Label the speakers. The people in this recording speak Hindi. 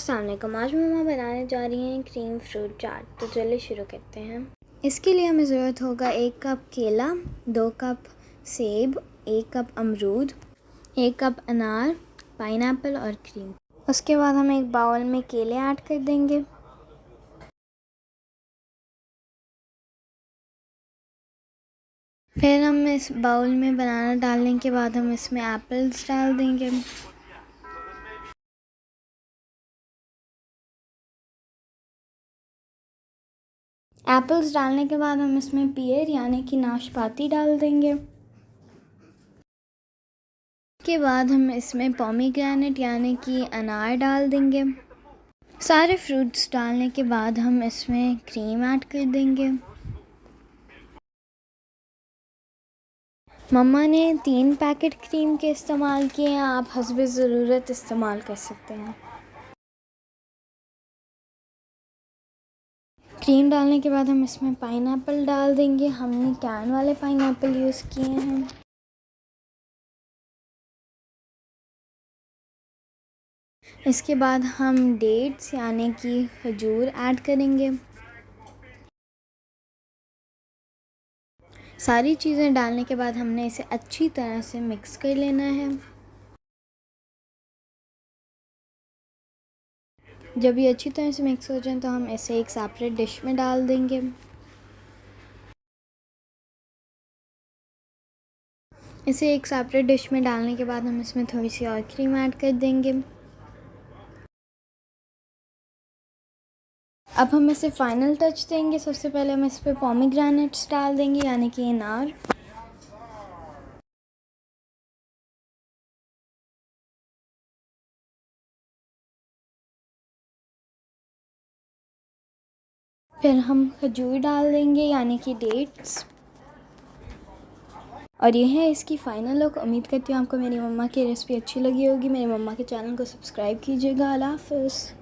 Speaker 1: अस्सलाम वालेकुम। आज मम्मा बनाने जा रही हैं क्रीम फ्रूट चाट। तो चलिए शुरू करते हैं। इसके लिए हमें ज़रूरत होगा 1 कप केला, 2 कप सेब, 1 कप अमरूद, 1 कप अनार, पाइनएप्पल और क्रीम। उसके बाद हम एक बाउल में केले ऐड कर देंगे। फिर हम इस बाउल में बनाना डालने के बाद हम इसमें एप्पल्स डाल देंगे। एप्पल्स डालने के बाद हम इसमें पीयर यानी कि नाशपाती डाल देंगे। के बाद हम इसमें पोमीग्रेनेट यानी कि अनार डाल देंगे। सारे फ्रूट्स डालने के बाद हम इसमें क्रीम ऐड कर देंगे। मम्मा ने 3 पैकेट क्रीम के इस्तेमाल किए हैं, आप हस्बे ज़रूरत इस्तेमाल कर सकते हैं। क्रीम डालने के बाद हम इसमें पाइनएप्पल डाल देंगे। हमने कैन वाले पाइनएप्पल यूज़ किए हैं। इसके बाद हम डेट्स यानी कि खजूर ऐड करेंगे। सारी चीज़ें डालने के बाद हमने इसे अच्छी तरह से मिक्स कर लेना है। जब ये अच्छी तरह से मिक्स हो जाए तो हम इसे एक सेपरेट डिश में डाल देंगे। इसे एक सेपरेट डिश में डालने के बाद हम इसमें थोड़ी सी और क्रीम ऐड कर देंगे। अब हम इसे फाइनल टच देंगे। सबसे पहले हम इस पर पोमीग्रेनेट्स डाल देंगे यानी कि अनार। फिर हम खजूर डाल देंगे यानी कि डेट्स। और ये है इसकी फ़ाइनल लुक। उम्मीद करती हूँ आपको मेरी मम्मा की रेसिपी अच्छी लगी होगी। मेरी मम्मा के चैनल को सब्सक्राइब कीजिएगा। अल्लाह हाफ़िज़।